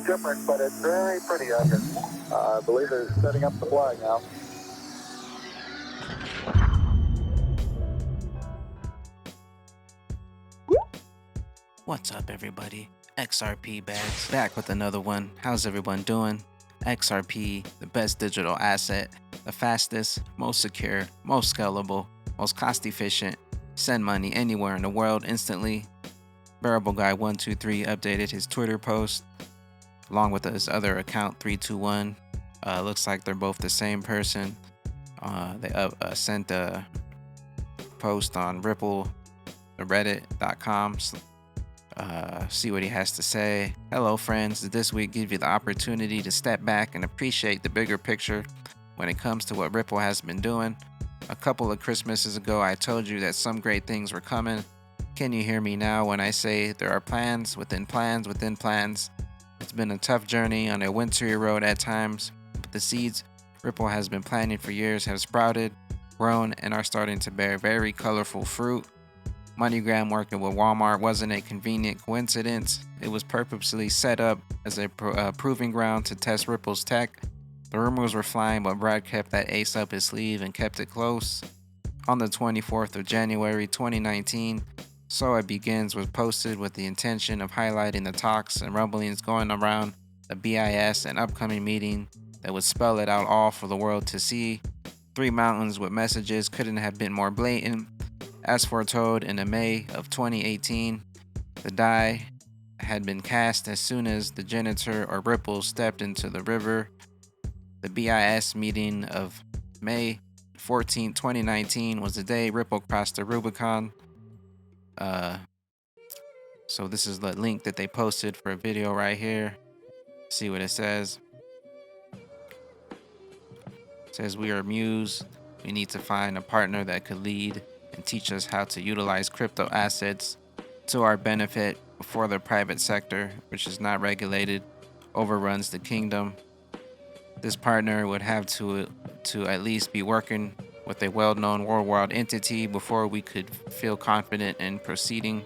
different, but it's very pretty out here. I believe they're setting up the flag now. What's up, everybody? XRP Bags back with another one. How's everyone doing? XRP, the best digital asset, the fastest, most secure, most scalable, most cost efficient. Send money anywhere in the world instantly. Bearableguy123 updated his Twitter post along with his other account 321. Looks like they're both the same person. They sent a post on Ripple, the reddit.com. See what he has to say. Hello, friends. This week give you the opportunity to step back and appreciate the bigger picture when it comes to what Ripple has been doing. A couple of Christmases ago, I told you that some great things were coming. Can you hear me now when I say there are plans within plans within plans? It's been a tough journey on a wintry road at times, but the seeds Ripple has been planting for years have sprouted, grown, and are starting to bear very colorful fruit. MoneyGram working with Walmart wasn't a convenient coincidence. It was purposely set up as a proving ground to test Ripple's tech. The rumors were flying, but Brad kept that ace up his sleeve and kept it close. On the 24th of January 2019, So It Begins was posted with the intention of highlighting the talks and rumblings going around the BIS and upcoming meeting that would spell it out all for the world to see. 3 mountains with messages couldn't have been more blatant. As foretold in May of 2018, the die had been cast as soon as the janitor or Ripple stepped into the river. The BIS meeting of May 14, 2019 was the day Ripple crossed the Rubicon. So this is the link that they posted for a video right here. See what it says. It says, "We are Muse. We need to find a partner that could lead and teach us how to utilize crypto assets to our benefit before the private sector, which is not regulated, overruns the kingdom. This partner would have to at least be working with a well-known worldwide entity before we could feel confident in proceeding."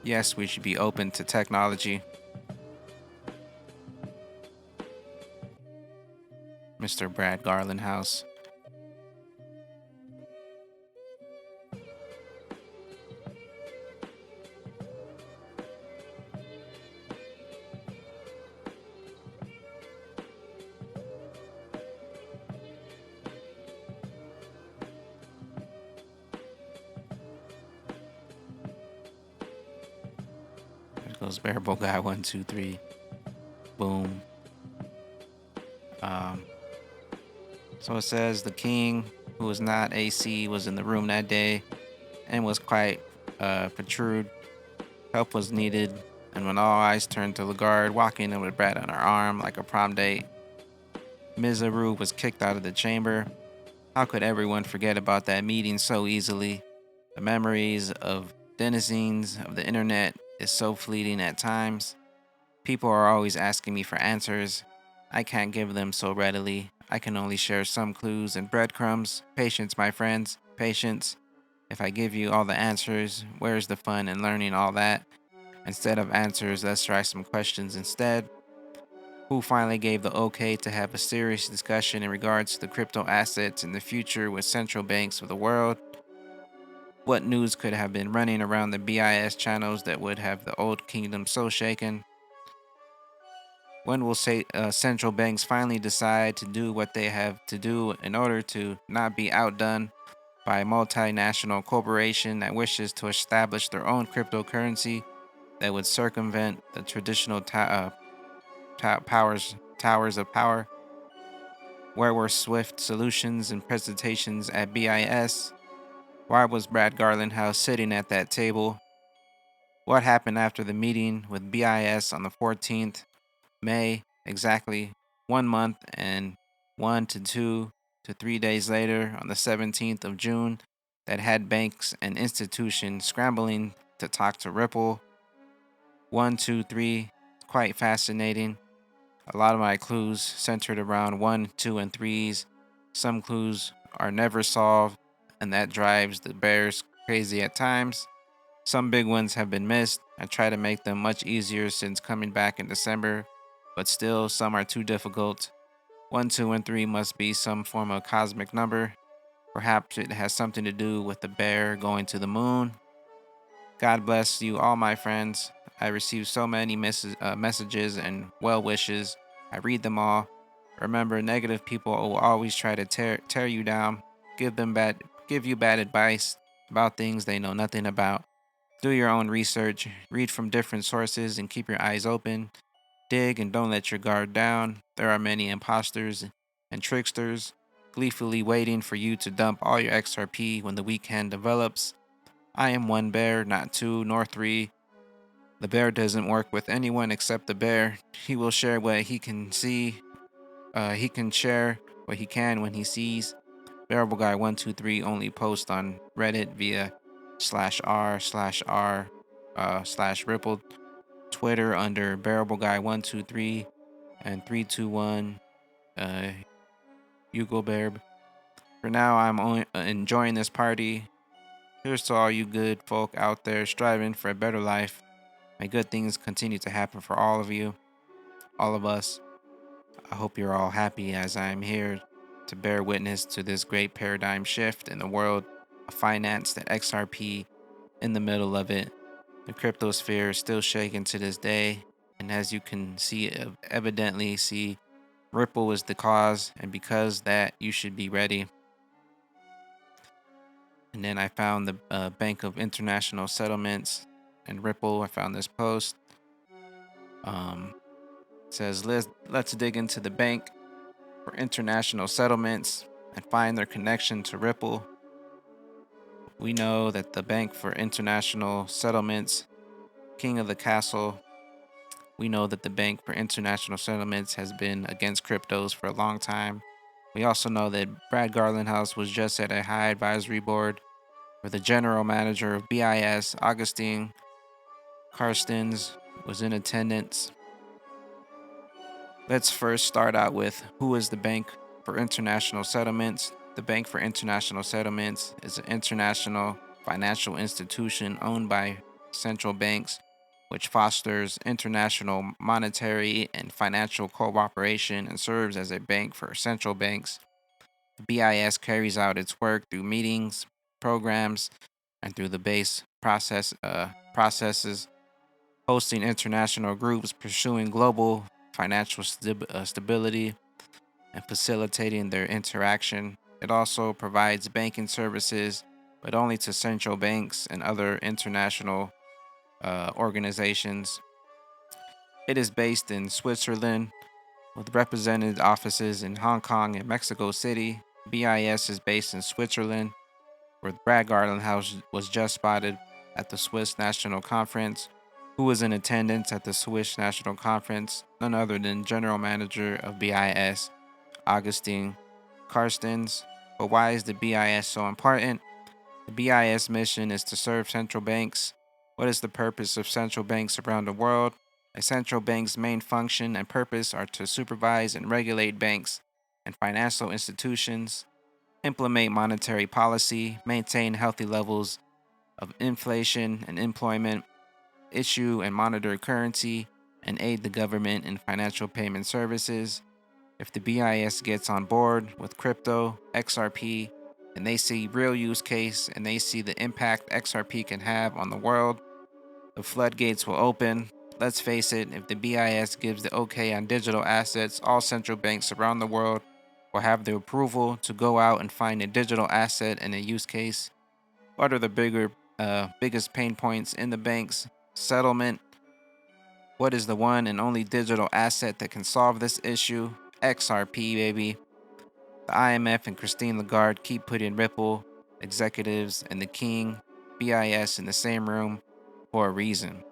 Yes, we should be open to technology. Mr. Brad Garlandhouse. There goes Bearableguy123. Boom. So it says the king, who was not AC, was in the room that day and was quite perturbed. Help was needed, and when all eyes turned to Lagarde walking in with Brad on her arm like a prom date, Mizaru was kicked out of the chamber. How could everyone forget about that meeting so easily? The memories of denizens of the internet is so fleeting at times. People are always asking me for answers. I can't give them so readily. I can only share some clues and breadcrumbs. Patience, my friends, patience. If I give you all the answers, where's the fun in learning all that? Instead of answers, let's try some questions instead. Who finally gave the okay to have a serious discussion in regards to the crypto assets in the future with central banks of the world? What news could have been running around the BIS channels that would have the old kingdom so shaken? When will central banks finally decide to do what they have to do in order to not be outdone by a multinational corporation that wishes to establish their own cryptocurrency that would circumvent the traditional towers of power? Where were swift solutions and presentations at BIS? Why was Brad Garlandhouse sitting at that table? What happened after the meeting with BIS on the 14th May, exactly 1 month and 1 to 2 to 3 days later on the 17th of June, that had banks and institutions scrambling to talk to Ripple? 1, 2, 3, quite fascinating. A lot of my clues centered around 1, 2, and 3s. Some clues are never solved. and that drives the bears crazy at times. Some big ones have been missed. I try to make them much easier since coming back in December, but still, some are too difficult. 1, 2, and 3 must be some form of cosmic number. Perhaps it has something to do with the bear going to the moon. God bless you all, my friends. I receive so many messages and well wishes. I read them all. Remember, negative people will always try to tear you down, give you bad advice about things they know nothing about. Do your own research, read from different sources, and keep your eyes open. Dig and don't let your guard down. There are many imposters and tricksters gleefully waiting for you to dump all your XRP when the weekend develops. I am one bear, not two nor three. The bear doesn't work with anyone except the bear. He will share what he can see. He can share what he can when he sees. Bearableguy123 only posts on Reddit via /r/r/rippled. Twitter under Bearableguy123 and 321 Hugo Bear. For now, I'm enjoying this party. Here's to all you good folk out there striving for a better life. May good things continue to happen for all of you, all of us. I hope you're all happy as I am here to bear witness to this great paradigm shift in the world of finance, that XRP in the middle of it. The crypto sphere is still shaking to this day, and as you can see, evidently see, Ripple is the cause, and because that, you should be ready. And then I found the Bank of International Settlements and Ripple. I found this post. It says, let's dig into the Bank for International Settlements and find their connection to Ripple. We know that the Bank for International Settlements, king of the castle, we know that the Bank for International Settlements has been against cryptos for a long time. We also know that Brad Garlinghouse was just at a high advisory board where the general manager of BIS, Augustine Carstens, was in attendance. Let's first start out with who is the Bank for International Settlements. The Bank for International Settlements is an international financial institution owned by central banks, which fosters international monetary and financial cooperation and serves as a bank for central banks. The BIS carries out its work through meetings, programs, and through the base processes, hosting international groups, pursuing global financial stability, and facilitating their interaction. It also provides banking services, but only to central banks and other international organizations. It is based in Switzerland with represented offices in Hong Kong and Mexico City. BIS is based in Switzerland, where Brad Garlinghouse was just spotted at the Swiss National Conference. Who was in attendance at the Swiss National Conference? None other than General Manager of BIS, Augustine Carstens. But why is the BIS so important? The BIS mission is to serve central banks. What is the purpose of central banks around the world? A central bank's main function and purpose are to supervise and regulate banks and financial institutions, implement monetary policy, maintain healthy levels of inflation and employment, issue and monitor currency, and aid the government in financial payment services. If the BIS gets on board with crypto, XRP, and they see real use case and they see the impact XRP can have on the world, the floodgates will open. Let's face it, if the BIS gives the okay on digital assets, all central banks around the world will have the approval to go out and find a digital asset and a use case. What are the biggest pain points in the banks? Settlement. What is the one and only digital asset that can solve this issue? XRP, baby. The IMF and Christine Lagarde keep putting Ripple executives and the King, BIS in the same room for a reason.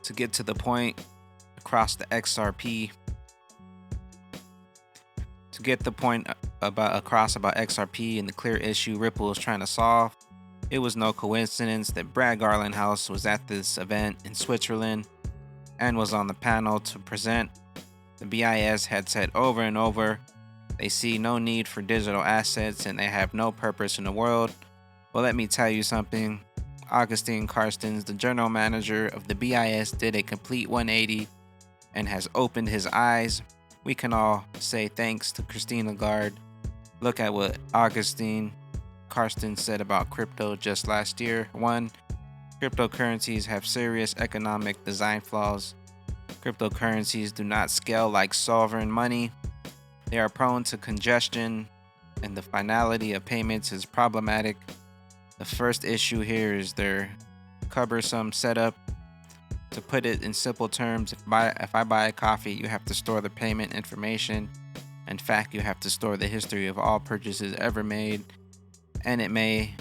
To get to the point across the XRP, to get the point about XRP and the clear issue Ripple is trying to solve, it was no coincidence that Brad Garlinghouse was at this event in Switzerland and was on the panel to present. The BIS had said over and over They see no need for digital assets and they have no purpose in the world. Well, let me tell you something. Augustine Carstens, the general manager of the BIS, did a complete 180 and has opened his eyes. We can all say thanks to Christine Lagarde. Look at what Augustine Carstens said about crypto just last year. 1. Cryptocurrencies have serious economic design flaws. Cryptocurrencies do not scale like sovereign money. They are prone to congestion, and the finality of payments is problematic. The first issue here is their cumbersome setup. To put it in simple terms, if I buy a coffee, you have to store the payment information. In fact, you have to store the history of all purchases ever made, and it may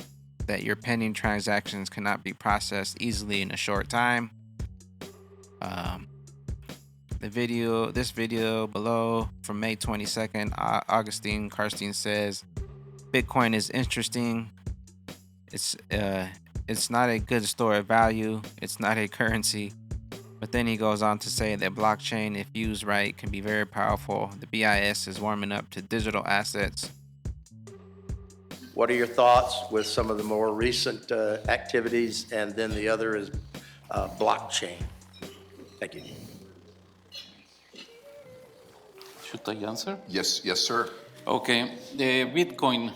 that your pending transactions cannot be processed easily in a short time. This video below from May 22nd, Augustine Carstens says, Bitcoin is interesting. It's not a good store of value. It's not a currency. But then he goes on to say that blockchain, if used right, can be very powerful. The BIS is warming up to digital assets. What are your thoughts with some of the more recent activities? And then the other is blockchain. Thank you. Should I answer? Yes, yes, sir. Okay, the Bitcoin,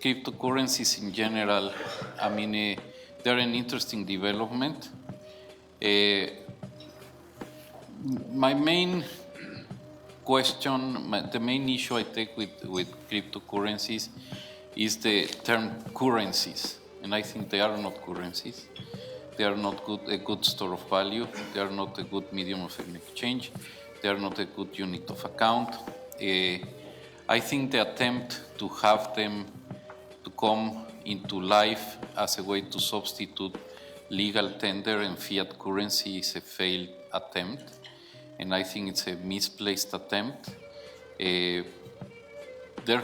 cryptocurrencies in general, I mean, they're an interesting development. My main question, the main issue I take with cryptocurrencies is the term currencies, and I think they are not currencies. They are not a good store of value. They are not a good medium of exchange. They are not a good unit of account. I think the attempt to have them to come into life as a way to substitute legal tender and fiat currency is a failed attempt, and I think it's a misplaced attempt. There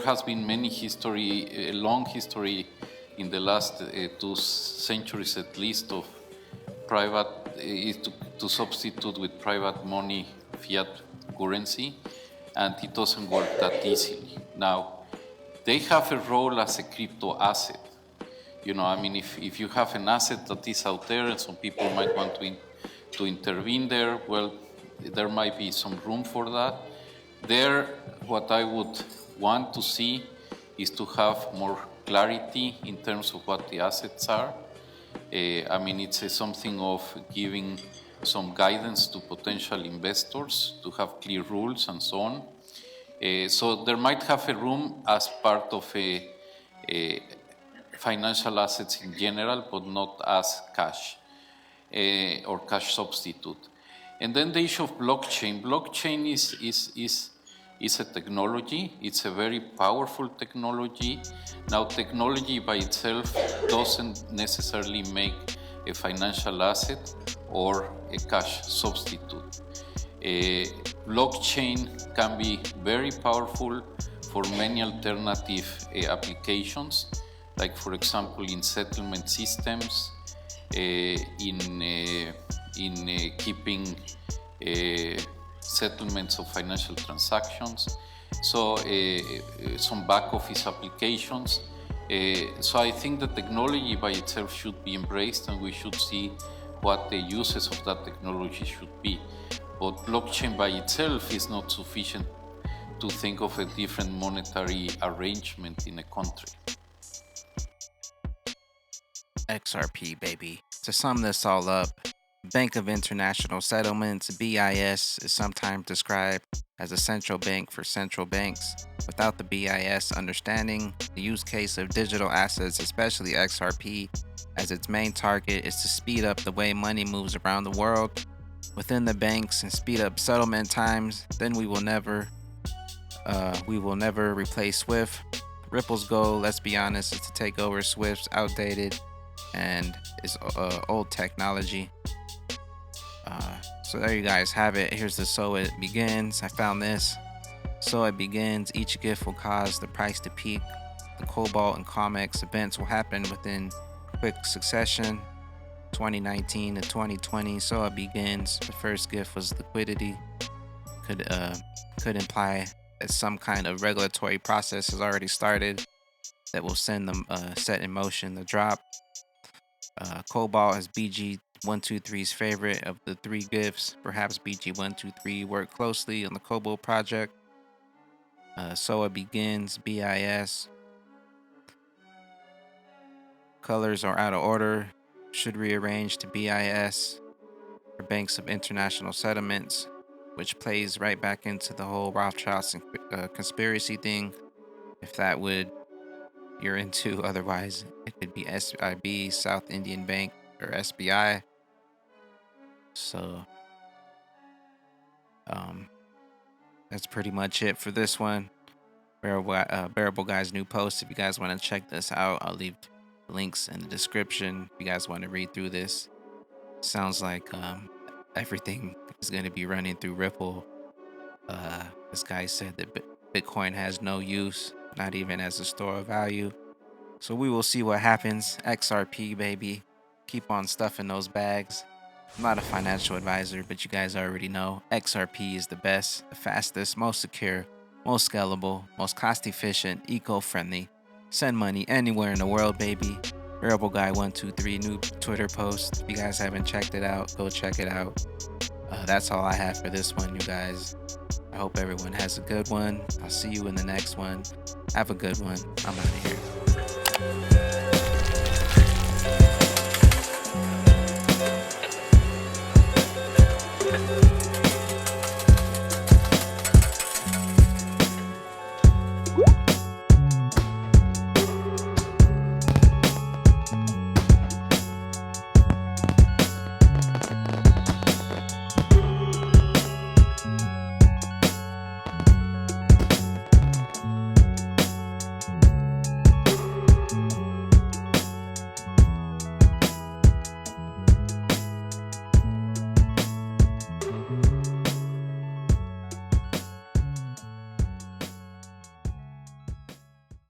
has been a long history in the last 2 centuries at least of to substitute with private money fiat currency, and it doesn't work that easily. Now, they have a role as a crypto asset. You know, I mean, if you have an asset that is out there and some people might want to intervene there, well, there might be some room for that. What I would want to see is to have more clarity in terms of what the assets are. I mean, it's something of giving some guidance to potential investors to have clear rules and so on. So there might have a room as part of a financial assets in general, but not as cash or cash substitute. And then the issue of blockchain. Blockchain is a technology. It's a very powerful technology. Now, technology by itself doesn't necessarily make a financial asset or a cash substitute. Blockchain can be very powerful for many alternative applications, like for example in settlement systems, in keeping settlements of financial transactions, so some back office applications. So I think the technology by itself should be embraced, and we should see what the uses of that technology should be. But blockchain by itself is not sufficient to think of a different monetary arrangement in a country. XRP baby. To sum this all up, Bank of International Settlements, BIS, is sometimes described as a central bank for central banks. Without the BIS understanding the use case of digital assets, especially XRP, as its main target is to speed up the way money moves around the world within the banks and speed up settlement times, then we will never replace SWIFT. Ripple's goal, let's be honest, is to take over SWIFT's outdated and it's old technology. So there you guys have it. Here's the So It Begins. I found this. So it begins. Each gift will cause the price to peak. The Cobalt and COMEX events will happen within quick succession. 2019 to 2020. So it begins. The first gift was liquidity. could imply that some kind of regulatory process has already started that will send them set in motion the drop. Cobalt is BG123's favorite of the three gifts. Perhaps BG123 worked closely on the Cobalt project. SOA begins, BIS. Colors are out of order. Should rearrange to BIS for banks of international settlements, which plays right back into the whole Rothschilds conspiracy thing. If that would you're into, otherwise it could be SIB, South Indian Bank, or SBI. So that's pretty much it for this one. Bearable Guy's new post. If you guys want to check this out, I'll leave links in the description. If you guys want to read through this, sounds like everything is going to be running through Ripple. This guy said that Bitcoin has no use, not even as a store of value. So we will see what happens. XRP, baby. Keep on stuffing those bags. I'm not a financial advisor, but you guys already know XRP is the best, the fastest, most secure, most scalable, most cost-efficient, eco-friendly. Send money anywhere in the world, baby. Bearableguy123 new Twitter post. If you guys haven't checked it out, go check it out. That's all I have for this one, you guys. I hope everyone has a good one. I'll see you in the next one. Have a good one. I'm out of here.